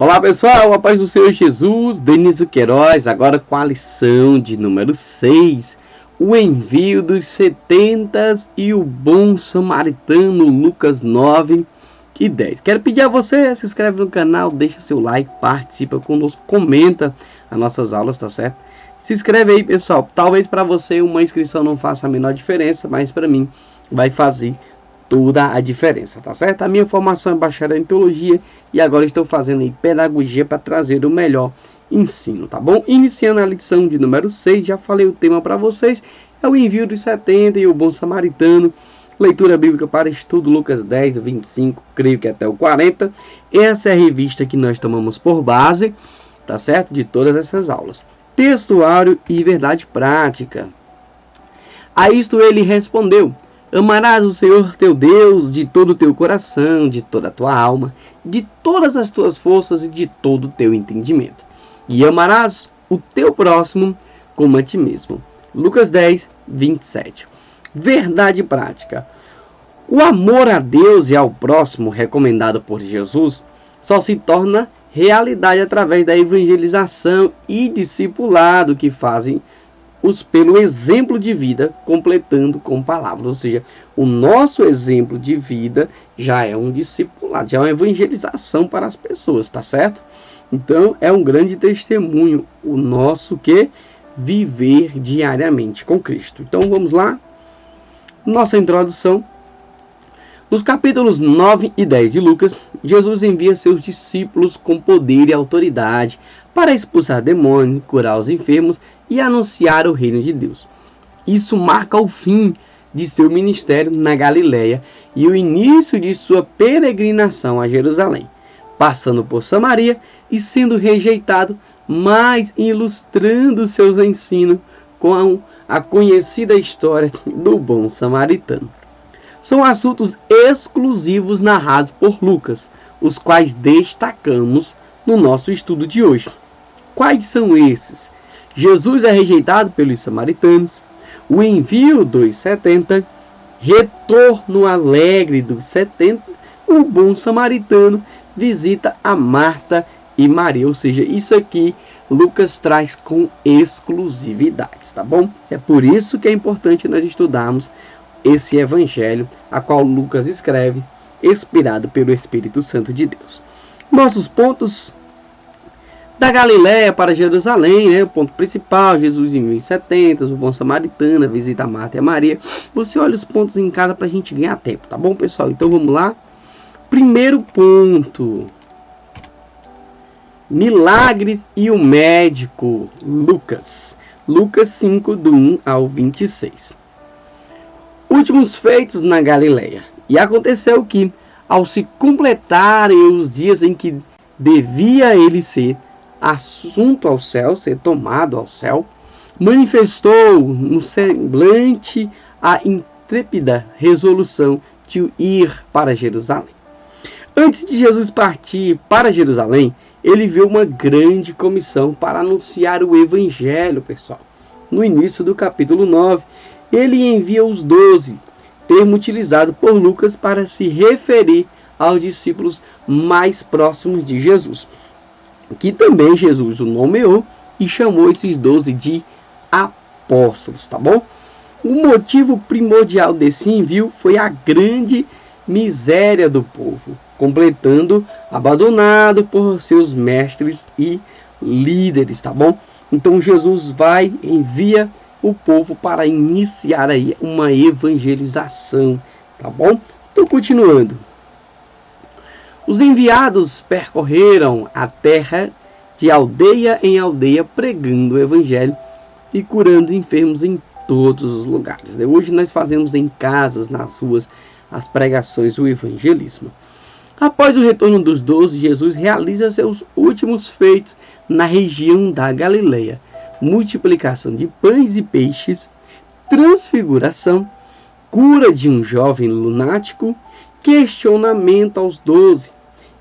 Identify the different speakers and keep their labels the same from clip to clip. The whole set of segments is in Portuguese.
Speaker 1: Olá pessoal, a paz do Senhor Jesus, Denísio Queiroz, agora com a lição de número 6, o envio dos 70 e o bom samaritano, Lucas 9 e 10. Quero pedir a você, se inscreve no canal, deixa seu like, participa conosco, comenta as nossas aulas, tá certo? Se inscreve aí pessoal, talvez para você uma inscrição não faça a menor diferença, mas para mim vai fazer toda a diferença, tá certo? A minha formação é bacharel em teologia e agora estou fazendo aí pedagogia para trazer o melhor ensino, tá bom? Iniciando a lição de número 6, já falei o tema para vocês, é o envio dos 70 e o bom samaritano, leitura bíblica para estudo, Lucas 10, 25, creio que até o 40, essa é a revista que nós tomamos por base, tá certo? De todas essas aulas, textuário e verdade prática. A isto ele respondeu: amarás o Senhor teu Deus de todo o teu coração, de toda a tua alma, de todas as tuas forças e de todo o teu entendimento. E amarás o teu próximo como a ti mesmo. Lucas 10, 27. Verdade prática. O amor a Deus e ao próximo, recomendado por Jesus, só se torna realidade através da evangelização e discipulado que fazem pelo exemplo de vida, completando com palavras. Ou seja, o nosso exemplo de vida já é um discipulado, já é uma evangelização para as pessoas, tá certo? Então, é um grande testemunho o nosso viver diariamente com Cristo. Então, vamos lá. Nossa introdução. Nos capítulos 9 e 10 de Lucas, Jesus envia seus discípulos com poder e autoridade para expulsar demônios, curar os enfermos e anunciar o reino de Deus. Isso marca o fim de seu ministério na Galileia e o início de sua peregrinação a Jerusalém, passando por Samaria e sendo rejeitado, mas ilustrando seus ensinos com a conhecida história do bom samaritano. São assuntos exclusivos narrados por Lucas, os quais destacamos no nosso estudo de hoje. Quais são esses? Jesus é rejeitado pelos samaritanos, o envio dos 70, retorno alegre dos 70, o bom samaritano visita a Marta e Maria. Ou seja, isso aqui Lucas traz com exclusividade, tá bom? É por isso que é importante nós estudarmos esse evangelho, a qual Lucas escreve, inspirado pelo Espírito Santo de Deus. Nossos pontos: da Galileia para Jerusalém, né? O ponto principal, Jesus em 1070, o bom samaritano, visita a Marta e a Maria. Você olha os pontos em casa para a gente ganhar tempo, tá bom, pessoal? Então vamos lá. Primeiro ponto: milagres e o médico. Lucas 5, do 1 ao 26. Últimos feitos na Galileia. E aconteceu que, ao se completarem os dias em que devia ele ser assunto ao céu, ser tomado ao céu, manifestou no semblante a intrépida resolução de ir para Jerusalém. Antes de Jesus partir para Jerusalém, ele viu uma grande comissão para anunciar o evangelho, pessoal. No início do capítulo 9, ele envia os 12, termo utilizado por Lucas para se referir aos discípulos mais próximos de Jesus, que também Jesus o nomeou e chamou esses 12 de apóstolos, tá bom? O motivo primordial desse envio foi a grande miséria do povo, completando abandonado por seus mestres e líderes, tá bom? Então Jesus envia o povo para iniciar aí uma evangelização, tá bom? Então, continuando. Os enviados percorreram a terra de aldeia em aldeia, pregando o evangelho e curando enfermos em todos os lugares. Hoje nós fazemos em casas, nas ruas, as pregações, o evangelismo. Após o retorno dos 12, Jesus realiza seus últimos feitos na região da Galileia: multiplicação de pães e peixes, transfiguração, cura de um jovem lunático, questionamento aos 12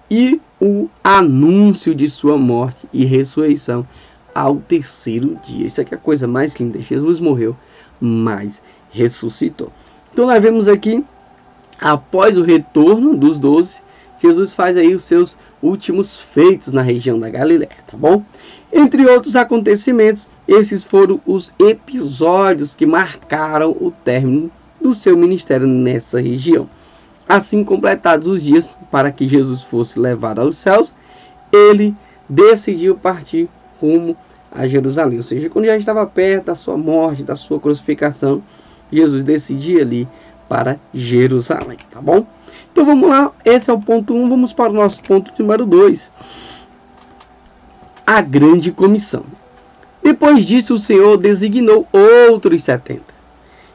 Speaker 1: e o anúncio de sua morte e ressurreição ao terceiro dia. Isso aqui é a coisa mais linda. Jesus morreu, mas ressuscitou. Então nós vemos aqui, após o retorno dos 12, Jesus faz aí os seus últimos feitos na região da Galiléia, tá bom? Entre outros acontecimentos, esses foram os episódios que marcaram o término do seu ministério nessa região. Assim completados os dias para que Jesus fosse levado aos céus, ele decidiu partir rumo a Jerusalém. Ou seja, quando já estava perto da sua morte, da sua crucificação, Jesus decidia ali para Jerusalém, tá bom? Então vamos lá, esse é o ponto 1, vamos para o nosso ponto número 2. A grande comissão. Depois disso, o Senhor designou outros 70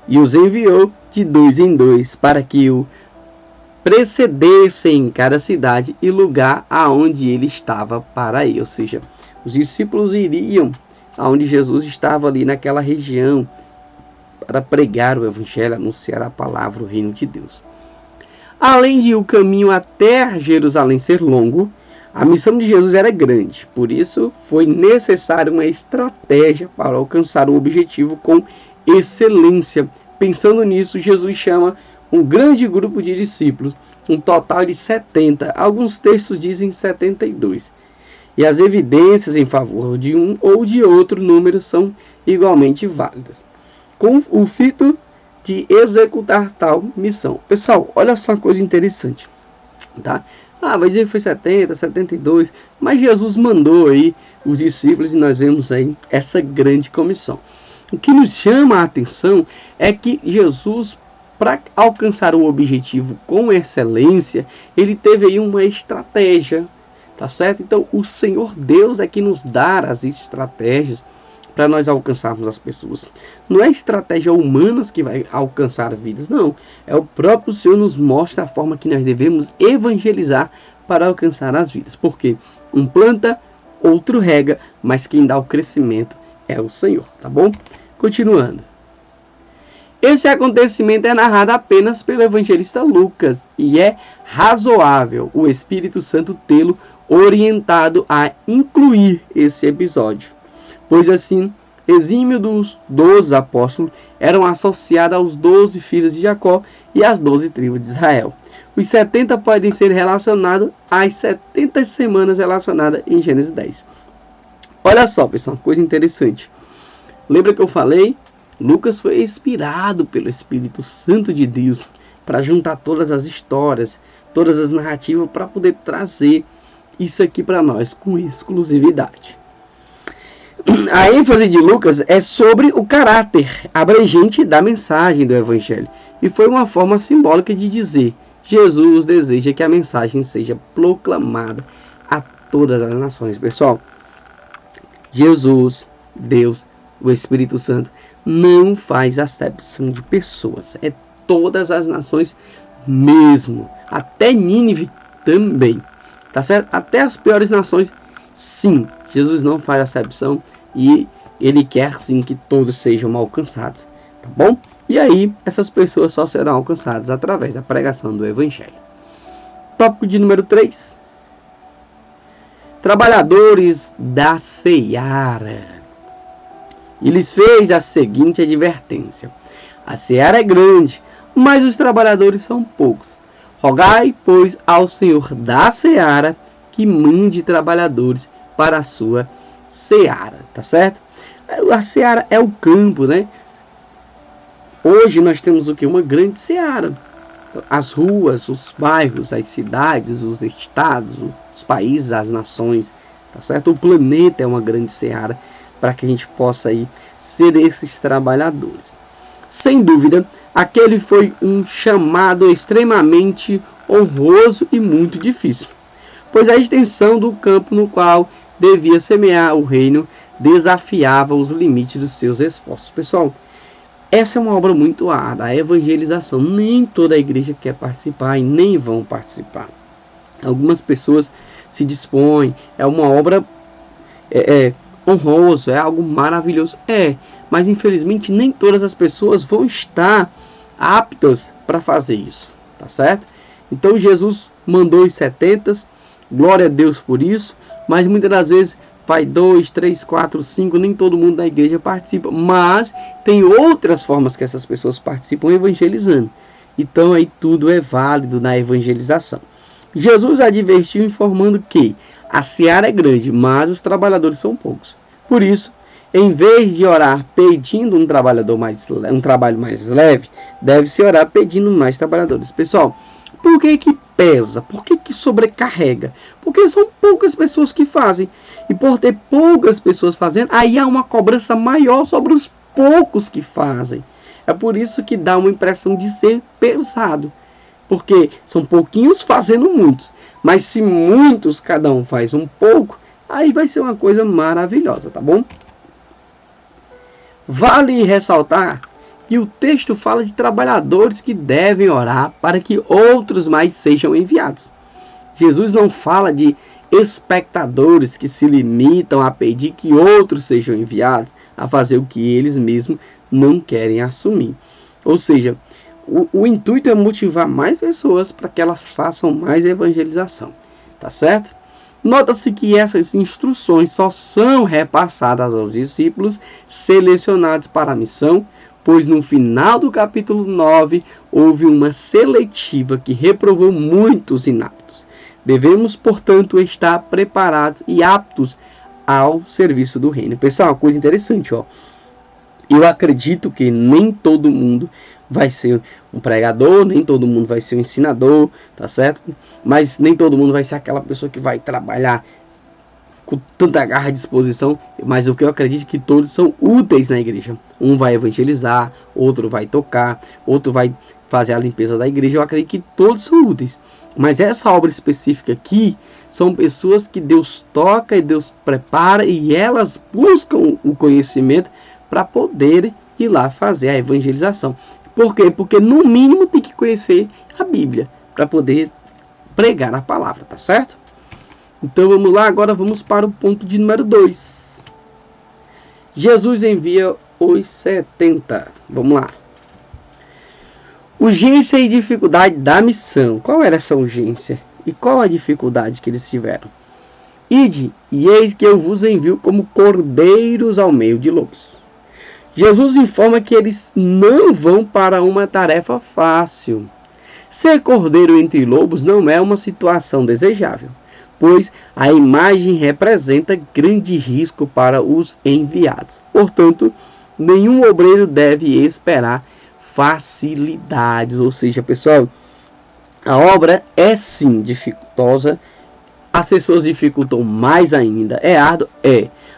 Speaker 1: e os enviou de 2 em 2 para que o precedessem em cada cidade e lugar aonde ele estava para ir. Ou seja, os discípulos iriam aonde Jesus estava ali naquela região para pregar o evangelho, anunciar a palavra, o reino de Deus. Além de o caminho até Jerusalém ser longo, a missão de Jesus era grande. Por isso, foi necessária uma estratégia para alcançar o objetivo com excelência. Pensando nisso, Jesus chama um grande grupo de discípulos, um total de 70. Alguns textos dizem 72. E as evidências em favor de um ou de outro número são igualmente válidas, com o fito de executar tal missão. Pessoal, olha só uma coisa interessante, tá? Vai dizer que foi 70, 72, mas Jesus mandou aí os discípulos e nós vemos aí essa grande comissão. O que nos chama a atenção é que Jesus, para alcançar o objetivo com excelência, ele teve aí uma estratégia, tá certo? Então o Senhor Deus é que nos dá as estratégias para nós alcançarmos as pessoas. Não é estratégia humana que vai alcançar vidas, não. É o próprio Senhor nos mostra a forma que nós devemos evangelizar para alcançar as vidas. Porque um planta, outro rega, mas quem dá o crescimento é o Senhor, tá bom? Continuando. Esse acontecimento é narrado apenas pelo evangelista Lucas e é razoável o Espírito Santo tê-lo orientado a incluir esse episódio, pois assim, exímio dos 12 apóstolos eram associados aos 12 filhos de Jacó e às 12 tribos de Israel. Os 70 podem ser relacionados às 70 semanas relacionadas em Gênesis 10. Olha só, pessoal, coisa interessante. Lembra que eu falei? Lucas foi inspirado pelo Espírito Santo de Deus para juntar todas as histórias, todas as narrativas, para poder trazer isso aqui para nós com exclusividade. A ênfase de Lucas é sobre o caráter abrangente da mensagem do Evangelho. E foi uma forma simbólica de dizer: Jesus deseja que a mensagem seja proclamada a todas as nações. Pessoal, Jesus, Deus, o Espírito Santo, não faz acepção de pessoas. É todas as nações mesmo. Até Nínive também. Tá certo? Até as piores nações, sim. Jesus não faz acepção e ele quer sim que todos sejam alcançados, tá bom? E aí essas pessoas só serão alcançadas através da pregação do Evangelho. Tópico de número 3. Trabalhadores da seara. E lhes fez a seguinte advertência: a seara é grande, mas os trabalhadores são poucos. Rogai, pois, ao Senhor da seara que mande trabalhadores para a sua seara, tá certo? A seara é o campo, né? Hoje nós temos o que? Uma grande seara. As ruas, os bairros, as cidades, os estados, os países, as nações, tá certo? O planeta é uma grande seara para que a gente possa aí ser esses trabalhadores. Sem dúvida, aquele foi um chamado extremamente honroso e muito difícil, pois a extensão do campo no qual devia semear o reino desafiava os limites dos seus esforços. Pessoal, essa é uma obra muito árdua, a evangelização. Nem toda a igreja quer participar e nem vão participar. Algumas pessoas se dispõem, é uma obra honrosa, é algo maravilhoso. Mas infelizmente nem todas as pessoas vão estar aptas para fazer isso, tá certo? Então Jesus mandou os 70, glória a Deus por isso, mas muitas das vezes vai 2, 3, 4, 5, nem todo mundo da igreja participa, mas tem outras formas que essas pessoas participam evangelizando. Então aí tudo é válido na evangelização. Jesus advertiu informando que a seara é grande, mas os trabalhadores são poucos. Por isso, em vez de orar pedindo um trabalho mais leve, deve-se orar pedindo mais trabalhadores. Pessoal, por que pesa? Por que sobrecarrega? Porque são poucas pessoas que fazem. E por ter poucas pessoas fazendo, aí há uma cobrança maior sobre os poucos que fazem. É por isso que dá uma impressão de ser pesado. Porque são pouquinhos fazendo muitos. Mas se muitos, cada um faz um pouco, aí vai ser uma coisa maravilhosa, tá bom? Vale ressaltar que o texto fala de trabalhadores que devem orar para que outros mais sejam enviados. Jesus não fala de espectadores que se limitam a pedir que outros sejam enviados a fazer o que eles mesmos não querem assumir. Ou seja, o intuito é motivar mais pessoas para que elas façam mais evangelização. Tá certo? Nota-se que essas instruções só são repassadas aos discípulos selecionados para a missão, pois no final do capítulo 9 houve uma seletiva que reprovou muitos inaptos. Devemos, portanto, estar preparados e aptos ao serviço do reino. Pessoal, uma coisa interessante, ó. Eu acredito que nem todo mundo vai ser um pregador, nem todo mundo vai ser um ensinador, tá certo? Mas nem todo mundo vai ser aquela pessoa que vai trabalhar com tanta garra e disposição, mas o que eu acredito é que todos são úteis na igreja. Um vai evangelizar, outro vai tocar, outro vai fazer a limpeza da igreja. Eu acredito que todos são úteis. Mas essa obra específica aqui são pessoas que Deus toca e Deus prepara e elas buscam o conhecimento para poder ir lá fazer a evangelização. Por quê? Porque no mínimo tem que conhecer a Bíblia para poder pregar a palavra, tá certo? Então vamos lá, agora vamos para o ponto de número 2. Jesus envia os 70. Vamos lá. Urgência e dificuldade da missão. Qual era essa urgência? E qual a dificuldade que eles tiveram? Ide, e eis que eu vos envio como cordeiros ao meio de lobos. Jesus informa que eles não vão para uma tarefa fácil. Ser cordeiro entre lobos não é uma situação desejável, pois a imagem representa grande risco para os enviados. Portanto, nenhum obreiro deve esperar facilidades. Ou seja, pessoal, a obra é sim dificultosa, as pessoas dificultam mais ainda, é árduo,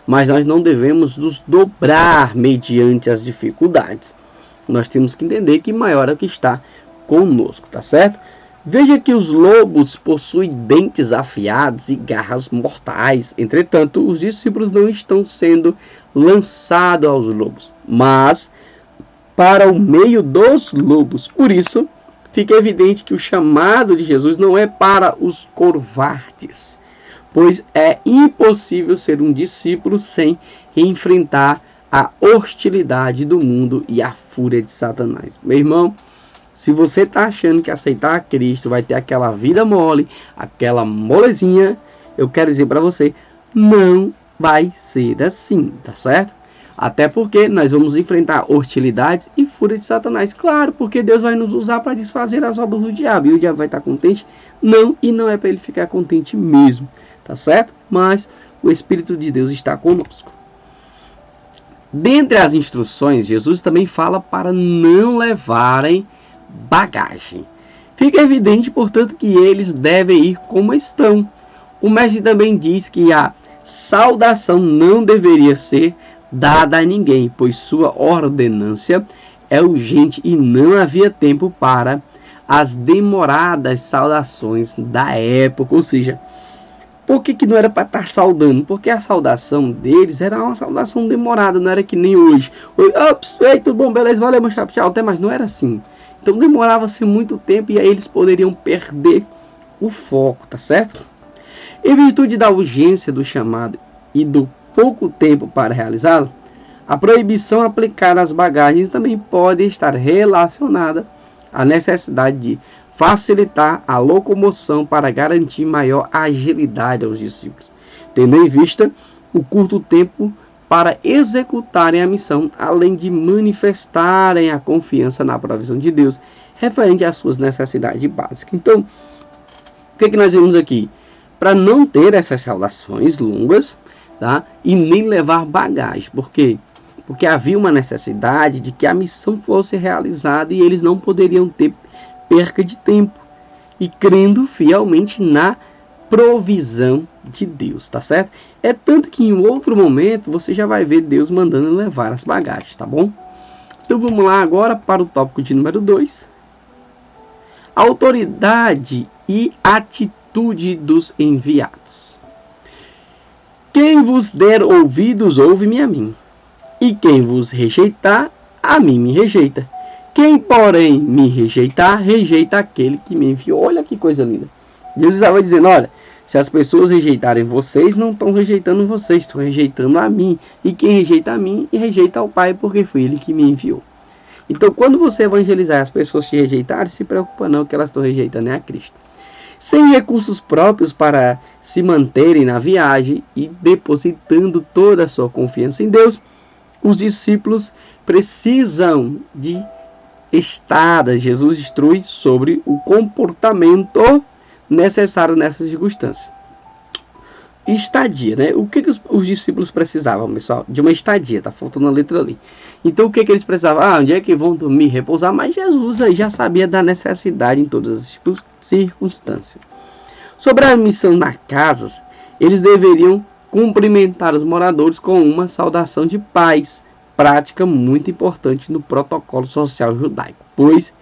Speaker 1: mas nós não devemos nos dobrar mediante as dificuldades. Nós temos que entender que maior é o que está conosco, tá certo? Veja que os lobos possuem dentes afiados e garras mortais. Entretanto, os discípulos não estão sendo lançados aos lobos, mas para o meio dos lobos. Por isso, fica evidente que o chamado de Jesus não é para os covardes, pois é impossível ser um discípulo sem enfrentar a hostilidade do mundo e a fúria de Satanás. Meu irmão, se você está achando que aceitar a Cristo vai ter aquela vida mole, aquela molezinha, eu quero dizer para você, não vai ser assim, tá certo? Até porque nós vamos enfrentar hostilidades e fúria de Satanás. Claro, porque Deus vai nos usar para desfazer as obras do diabo. E o diabo vai estar contente? Não, e não é para ele ficar contente mesmo. Tá certo? Mas o Espírito de Deus está conosco. Dentre as instruções, Jesus também fala para não levarem bagagem. Fica evidente, portanto, que eles devem ir como estão. O mestre também diz que a saudação não deveria ser dada a ninguém, pois sua ordenância é urgente e não havia tempo para as demoradas saudações da época. Ou seja, por que não era para estar saudando? Porque a saudação deles era uma saudação demorada, não era que nem hoje. Ops, ei, tudo bom, beleza, valeu, meu chapa, tchau, até mais. Não era assim. Então demorava-se muito tempo e aí eles poderiam perder o foco, tá certo? Em virtude da urgência do chamado e do pouco tempo para realizá-lo, a proibição aplicada às bagagens também pode estar relacionada à necessidade de facilitar a locomoção para garantir maior agilidade aos discípulos, tendo em vista o curto tempo para executarem a missão, além de manifestarem a confiança na provisão de Deus referente às suas necessidades básicas. Então, O que nós vemos aqui? Para não ter essas saudações longas, tá? E nem levar bagagem. Por quê? Porque havia uma necessidade de que a missão fosse realizada e eles não poderiam ter perca de tempo. E crendo fielmente na provisão de Deus, tá certo? É tanto que em outro momento você já vai ver Deus mandando levar as bagagens, tá bom? Então vamos lá agora para o tópico de número 2. Autoridade e atitude dos enviados. Quem vos der ouvidos, ouve-me a mim. E quem vos rejeitar, a mim me rejeita. Quem, porém, me rejeitar, rejeita aquele que me enviou. Olha que coisa linda. Jesus estava dizendo, olha, se as pessoas rejeitarem vocês, não estão rejeitando vocês, estão rejeitando a mim. E quem rejeita a mim, rejeita ao Pai, porque foi Ele que me enviou. Então, quando você evangelizar as pessoas te rejeitarem, se preocupa não, que elas estão rejeitando é a Cristo. Sem recursos próprios para se manterem na viagem e depositando toda a sua confiança em Deus, os discípulos precisam de estadas. Jesus instrui sobre o comportamento necessário nessas circunstâncias. Estadia, né? O que os discípulos precisavam, pessoal? De uma estadia, tá faltando a letra ali. Então o que eles precisavam? Onde é que vão dormir, repousar? Mas Jesus aí já sabia da necessidade em todas as circunstâncias. Sobre a missão nas casas, eles deveriam cumprimentar os moradores com uma saudação de paz, prática muito importante no protocolo social judaico, pois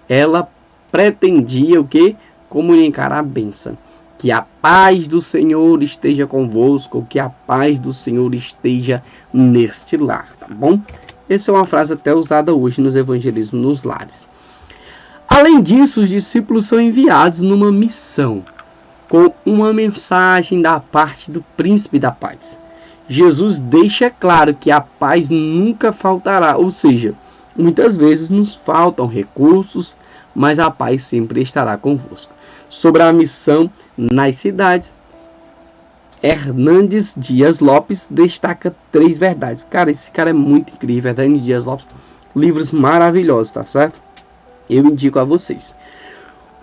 Speaker 1: ela pretendia o que? Comunicar a bênção. Que a paz do Senhor esteja convosco, que a paz do Senhor esteja neste lar, tá bom? Essa é uma frase até usada hoje nos evangelismos nos lares. Além disso, os discípulos são enviados numa missão, com uma mensagem da parte do príncipe da paz. Jesus deixa claro que a paz nunca faltará, ou seja, muitas vezes nos faltam recursos, mas a paz sempre estará convosco. Sobre a missão nas cidades, Hernandes Dias Lopes destaca 3 verdades. Cara, esse cara é muito incrível, Hernandes Dias Lopes, livros maravilhosos, tá certo? Eu indico a vocês.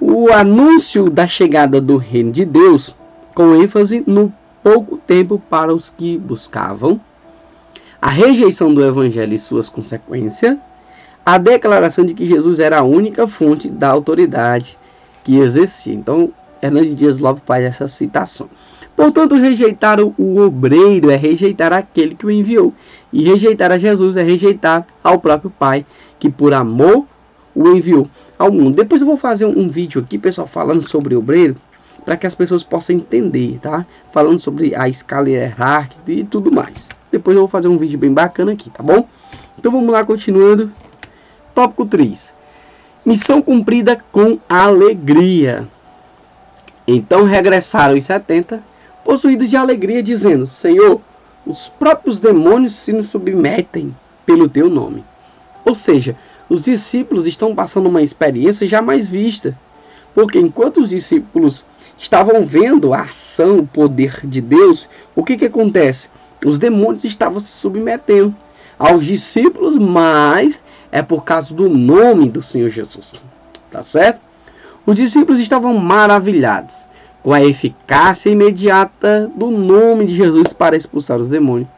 Speaker 1: O anúncio da chegada do reino de Deus, com ênfase no pouco tempo para os que buscavam, a rejeição do evangelho e suas consequências, a declaração de que Jesus era a única fonte da autoridade que exercia. Então, Hernandes Dias Lopes faz essa citação. Portanto, rejeitar o obreiro é rejeitar aquele que o enviou. E rejeitar a Jesus é rejeitar ao próprio Pai, que por amor o enviou ao mundo. Depois eu vou fazer um vídeo aqui, pessoal, falando sobre o obreiro, para que as pessoas possam entender, tá? Falando sobre a escala hierárquica e tudo mais. Depois eu vou fazer um vídeo bem bacana aqui, tá bom? Então vamos lá, continuando. Tópico 3. Missão cumprida com alegria. Então regressaram os 70, possuídos de alegria, dizendo: Senhor, os próprios demônios se nos submetem pelo teu nome. Ou seja, os discípulos estão passando uma experiência jamais vista. Porque enquanto os discípulos estavam vendo a ação, o poder de Deus, o que acontece? Os demônios estavam se submetendo aos discípulos, mas é por causa do nome do Senhor Jesus. Tá certo? Os discípulos estavam maravilhados com a eficácia imediata do nome de Jesus para expulsar os demônios.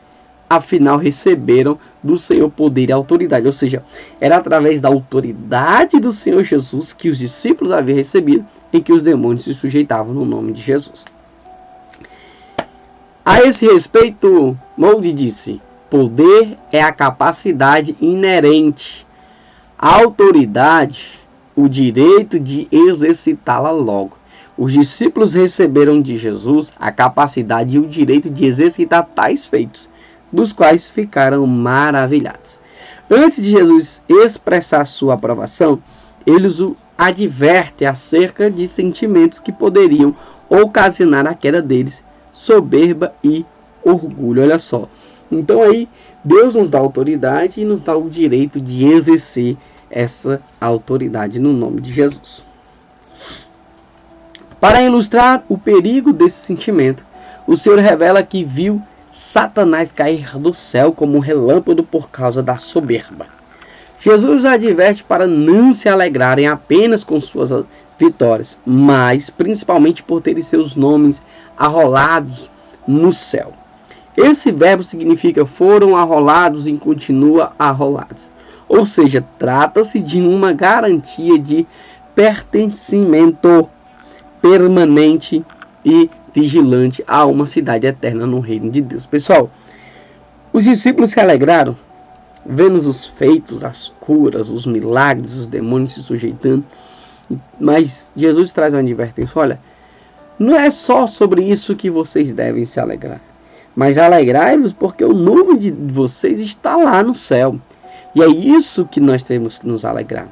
Speaker 1: Afinal, receberam do Senhor poder e autoridade. Ou seja, era através da autoridade do Senhor Jesus que os discípulos haviam recebido em que os demônios se sujeitavam no nome de Jesus. A esse respeito, Moody disse: poder é a capacidade inerente. A autoridade, o direito de exercitá-la logo. Os discípulos receberam de Jesus a capacidade e o direito de exercitar tais feitos, dos quais ficaram maravilhados. Antes de Jesus expressar sua aprovação, eles o advertem acerca de sentimentos que poderiam ocasionar a queda deles, soberba e orgulho. Olha só. Então aí, Deus nos dá autoridade e nos dá o direito de exercer essa autoridade no nome de Jesus. Para ilustrar o perigo desse sentimento, o Senhor revela que viu Satanás cair do céu como um relâmpago por causa da soberba. Jesus adverte para não se alegrarem apenas com suas vitórias, mas principalmente por terem seus nomes arrolados no céu. Esse verbo significa foram arrolados e continua arrolados. Ou seja, trata-se de uma garantia de pertencimento permanente e vigilante a uma cidade eterna no reino de Deus. Pessoal, os discípulos se alegraram vendo os feitos, as curas, os milagres, os demônios se sujeitando. Mas Jesus traz uma advertência: olha, não é só sobre isso que vocês devem se alegrar, mas alegrai-vos porque o nome de vocês está lá no céu. E é isso que nós temos que nos alegrar,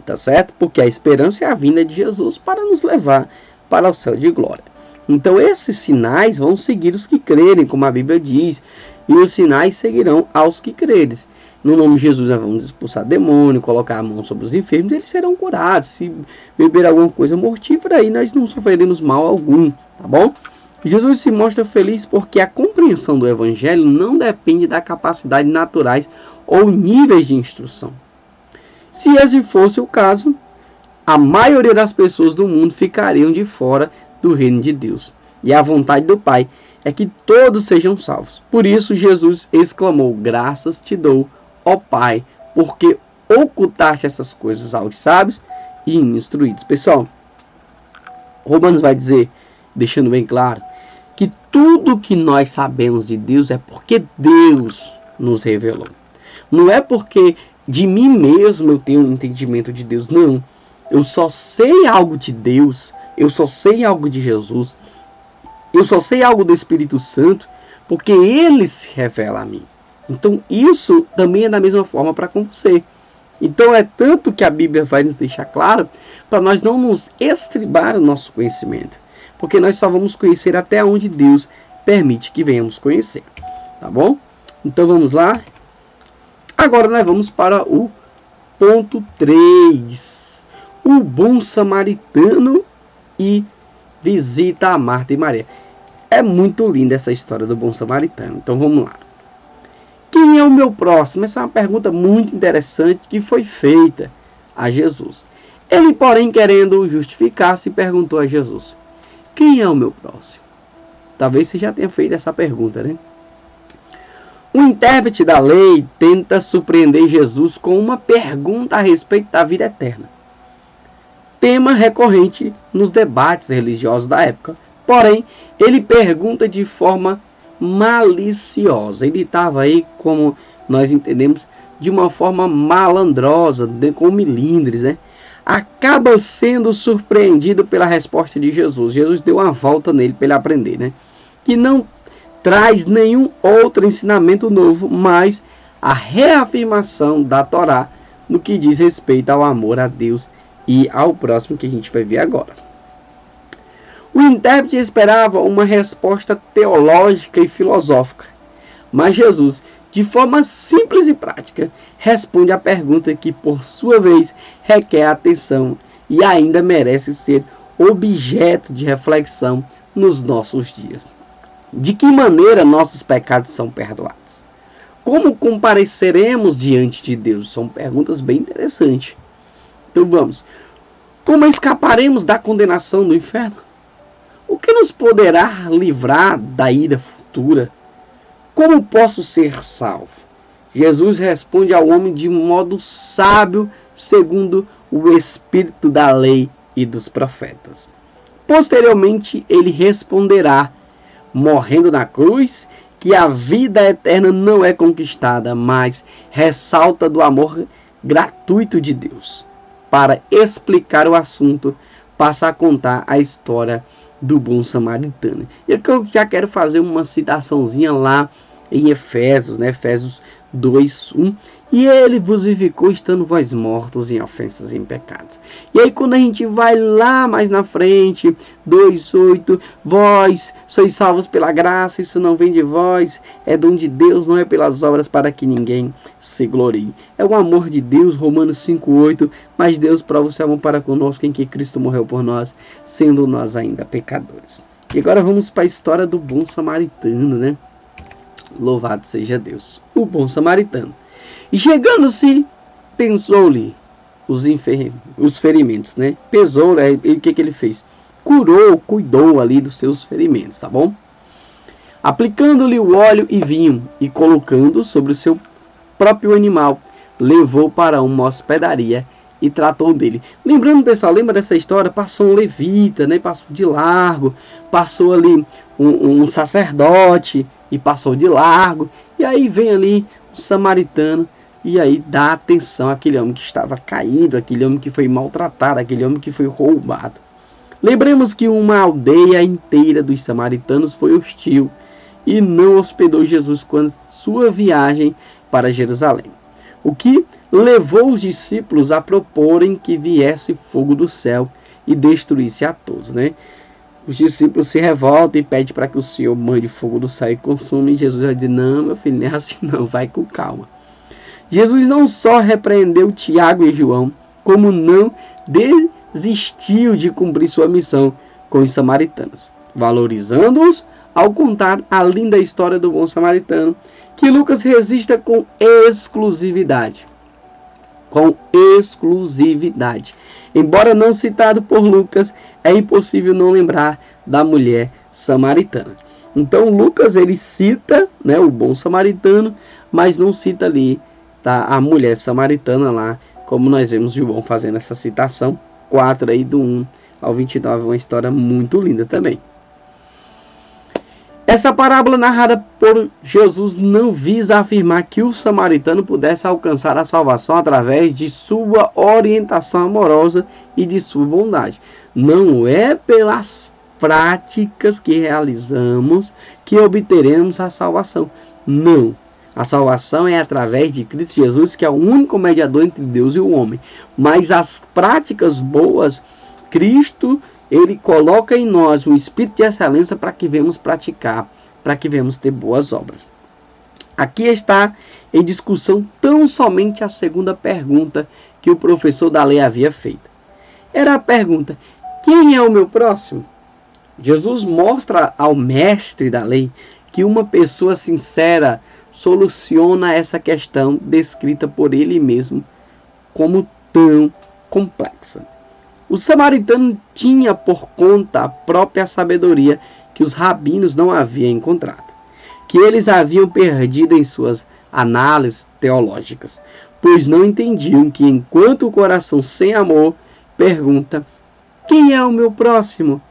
Speaker 1: tá certo? Porque a esperança é a vinda de Jesus para nos levar para o céu de glória. Então esses sinais vão seguir os que crerem, como a Bíblia diz, e os sinais seguirão aos que crerem. No nome de Jesus nós vamos expulsar demônio, colocar a mão sobre os enfermos, eles serão curados. Se beber alguma coisa mortífera, aí nós não sofreremos mal algum, tá bom? Jesus se mostra feliz porque a compreensão do Evangelho não depende da capacidade naturais ou níveis de instrução. Se esse fosse o caso, a maioria das pessoas do mundo ficariam de fora do reino de Deus. E a vontade do Pai é que todos sejam salvos. Por isso Jesus exclamou: graças te dou, ó Pai, porque ocultaste essas coisas aos sábios e instruídos. Pessoal, Romanos vai dizer, deixando bem claro, que tudo que nós sabemos de Deus é porque Deus nos revelou. Não é porque de mim mesmo eu tenho um entendimento de Deus, não. Eu só sei algo de Deus, eu só sei algo de Jesus, eu só sei algo do Espírito Santo porque Ele se revela a mim. Então isso também é da mesma forma para com você. Então é tanto que a Bíblia vai nos deixar claro para nós não nos estribar o nosso conhecimento. Porque nós só vamos conhecer até onde Deus permite que venhamos conhecer. Tá bom? Então vamos lá. Agora nós vamos para o ponto 3. O bom samaritano e visita a Marta e Maria. É muito linda essa história do bom samaritano. Então vamos lá. Quem é o meu próximo? Essa é uma pergunta muito interessante que foi feita a Jesus. Ele, porém, querendo justificar-se, perguntou a Jesus: quem é o meu próximo? Talvez você já tenha feito essa pergunta, né? O intérprete da lei tenta surpreender Jesus com uma pergunta a respeito da vida eterna. Tema recorrente nos debates religiosos da época. Porém, ele pergunta de forma maliciosa. Ele estava aí, como nós entendemos, de uma forma malandrosa, com milindres, né? Acaba sendo surpreendido pela resposta de Jesus. Jesus deu uma volta nele para ele aprender, né? Que não traz nenhum outro ensinamento novo, mas a reafirmação da Torá no que diz respeito ao amor a Deus e ao próximo, que a gente vai ver agora. O intérprete esperava uma resposta teológica e filosófica, mas Jesus, de forma simples e prática, responde à pergunta que, por sua vez, requer atenção e ainda merece ser objeto de reflexão nos nossos dias. De que maneira nossos pecados são perdoados? Como compareceremos diante de Deus? São perguntas bem interessantes. Então vamos. Como escaparemos da condenação do inferno? O que nos poderá livrar da ira futura? Como posso ser salvo? Jesus responde ao homem de modo sábio, segundo o espírito da lei e dos profetas. Posteriormente, ele responderá, morrendo na cruz, que a vida eterna não é conquistada, mas ressalta do amor gratuito de Deus. Para explicar o assunto, passa a contar a história do bom samaritano. E aqui eu já quero fazer uma citaçãozinha lá em Efésios, né? Efésios 2:1. E ele vos vivificou estando vós mortos em ofensas e em pecados. E aí quando a gente vai lá mais na frente, 2:8, vós sois salvos pela graça, isso não vem de vós, é dom de Deus, não é pelas obras para que ninguém se glorie. É o amor de Deus, Romanos 5:8, mas Deus prova o seu amor para conosco em que Cristo morreu por nós, sendo nós ainda pecadores. E agora vamos para a história do bom samaritano, né? Louvado seja Deus. O bom samaritano. E chegando-se, pensou-lhe: os ferimentos, né? Pesou, né? O que ele fez? Curou, cuidou ali dos seus ferimentos, tá bom? Aplicando-lhe o óleo e vinho e colocando sobre o seu próprio animal, levou para uma hospedaria e tratou dele. Lembrando, pessoal, lembra dessa história? Passou um levita, né? Passou de largo, passou ali um sacerdote e passou de largo, e aí vem ali um samaritano e aí dá atenção àquele homem que estava caído, aquele homem que foi maltratado, aquele homem que foi roubado. Lembremos que uma aldeia inteira dos samaritanos foi hostil e não hospedou Jesus quando sua viagem para Jerusalém, o que levou os discípulos a proporem que viesse fogo do céu e destruísse a todos, né? Os discípulos se revoltam e pedem para que o Senhor mande fogo do céu e consuma, e Jesus vai dizer: não, meu filho, não é assim não, vai com calma. Jesus não só repreendeu Tiago e João, como não desistiu de cumprir sua missão com os samaritanos, valorizando-os ao contar a linda história do bom samaritano, que Lucas registra com exclusividade. Com exclusividade. Embora não citado por Lucas, é impossível não lembrar da mulher samaritana. Então Lucas ele cita, né, o bom samaritano, mas não cita ali, tá, a mulher samaritana lá, como nós vemos João fazendo essa citação 4 aí do 1 ao 29, uma história muito linda também. Essa parábola narrada por Jesus não visa afirmar que o samaritano pudesse alcançar a salvação através de sua orientação amorosa e de sua bondade. Não é pelas práticas que realizamos que obteremos a salvação. Não. A salvação é através de Cristo Jesus, que é o único mediador entre Deus e o homem. Mas as práticas boas, Cristo ele coloca em nós um espírito de excelência para que venhamos praticar, para que venhamos ter boas obras. Aqui está em discussão tão somente a segunda pergunta que o professor da lei havia feito. Era a pergunta: quem é o meu próximo? Jesus mostra ao mestre da lei que uma pessoa sincera soluciona essa questão descrita por ele mesmo como tão complexa. O samaritano tinha por conta a própria sabedoria que os rabinos não haviam encontrado, que eles haviam perdido em suas análises teológicas, pois não entendiam que enquanto o coração sem amor pergunta: quem é o meu próximo?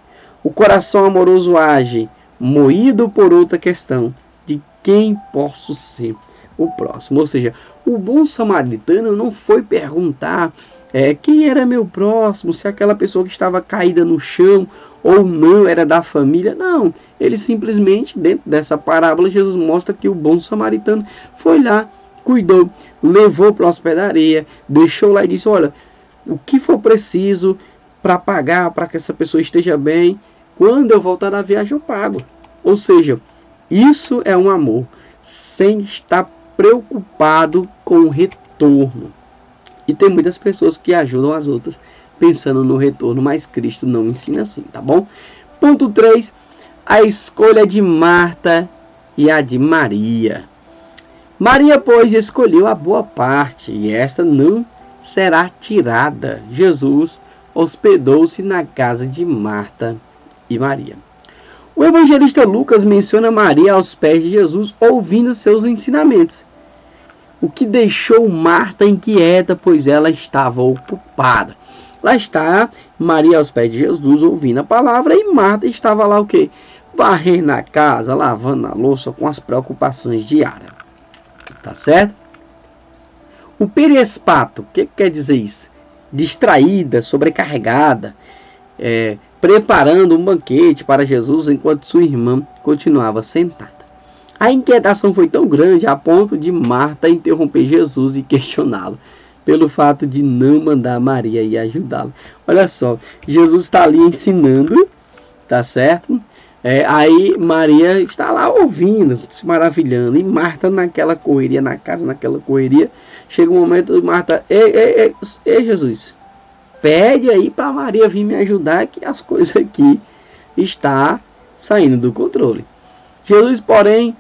Speaker 1: O coração amoroso age, moído por outra questão, de quem posso ser o próximo. Ou seja, o bom samaritano não foi perguntar quem era meu próximo, se aquela pessoa que estava caída no chão ou não era da família. Não, ele simplesmente, dentro dessa parábola, Jesus mostra que o bom samaritano foi lá, cuidou, levou para a hospedaria, deixou lá e disse: olha, o que for preciso para pagar, para que essa pessoa esteja bem, quando eu voltar da viagem eu pago. Ou seja, isso é um amor, sem estar preocupado com o retorno. E tem muitas pessoas que ajudam as outras pensando no retorno, mas Cristo não ensina assim, tá bom? Ponto 3, a escolha de Marta e a de Maria. Maria, pois, escolheu a boa parte, e esta não será tirada. Jesus hospedou-se na casa de Marta e Maria. O evangelista Lucas menciona Maria aos pés de Jesus, ouvindo seus ensinamentos, o que deixou Marta inquieta, pois ela estava ocupada. Lá está Maria aos pés de Jesus, ouvindo a palavra, e Marta estava lá o quê? Varrendo a casa, lavando a louça, com as preocupações diárias. Tá certo? O perespato, o que quer dizer isso? Distraída, sobrecarregada, preparando um banquete para Jesus enquanto sua irmã continuava sentada. A inquietação foi tão grande a ponto de Marta interromper Jesus e questioná-lo pelo fato de não mandar Maria ir ajudá-lo. Olha só, Jesus está ali ensinando, tá certo? Aí Maria está lá ouvindo, se maravilhando, e Marta naquela correria, na casa, naquela correria. Chega um momento, Marta: ei Jesus, pede aí para Maria vir me ajudar, que as coisas aqui estão saindo do controle. Jesus, porém,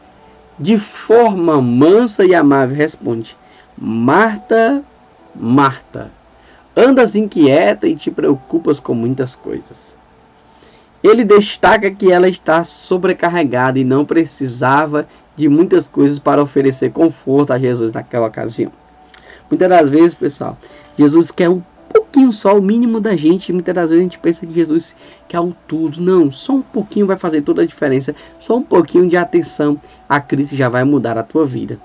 Speaker 1: de forma mansa e amável, responde: Marta, Marta, Andas inquieta e te preocupas com muitas coisas. Ele destaca que ela está sobrecarregada e não precisava de muitas coisas para oferecer conforto a Jesus naquela ocasião. Muitas das vezes, pessoal, Jesus quer um pouquinho só, o mínimo da gente. Muitas das vezes a gente pensa que Jesus quer o tudo. Não, só um pouquinho vai fazer toda a diferença. Só um pouquinho de atenção a Cristo já vai mudar a tua vida.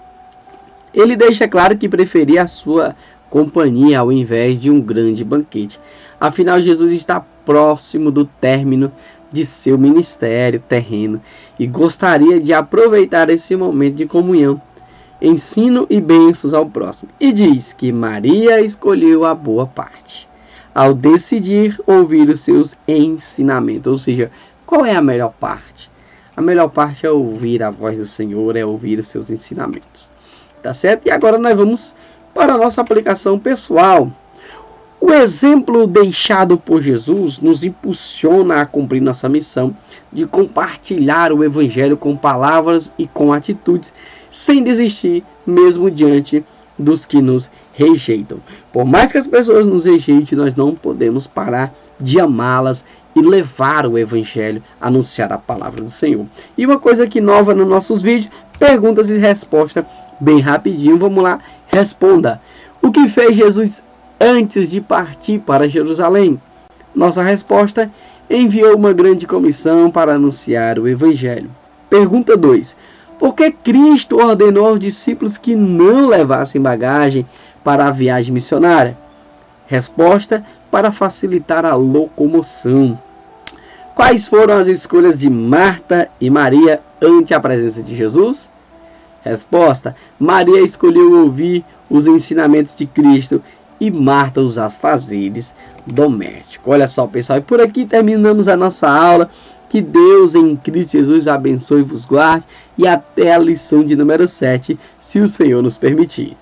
Speaker 1: Ele deixa claro que preferia a sua companhia ao invés de um grande banquete. Afinal, Jesus está próximo do término de seu ministério terreno e gostaria de aproveitar esse momento de comunhão, ensino e bênçãos ao próximo. E diz que Maria escolheu a boa parte, ao decidir ouvir os seus ensinamentos. Ou seja, qual é a melhor parte? A melhor parte é ouvir a voz do Senhor, é ouvir os seus ensinamentos. Tá certo? E agora nós vamos para a nossa aplicação pessoal. O exemplo deixado por Jesus nos impulsiona a cumprir nossa missão de compartilhar o Evangelho com palavras e com atitudes, sem desistir, mesmo diante dos que nos rejeitam. Por mais que as pessoas nos rejeitem, nós não podemos parar de amá-las e levar o Evangelho, anunciar a palavra do Senhor. E uma coisa que nova nos nossos vídeos, perguntas e respostas bem rapidinho. Vamos lá, responda. O que fez Jesus antes de partir para Jerusalém? Nossa resposta: enviou uma grande comissão para anunciar o Evangelho. Pergunta 2. Por que Cristo ordenou aos discípulos que não levassem bagagem para a viagem missionária? Resposta: para facilitar a locomoção. Quais foram as escolhas de Marta e Maria ante a presença de Jesus? Resposta: Maria escolheu ouvir os ensinamentos de Cristo e Marta os afazeres domésticos. Olha só, pessoal, e por aqui terminamos a nossa aula. Que Deus em Cristo Jesus abençoe e vos guarde, e até a lição de número 7, se o Senhor nos permitir.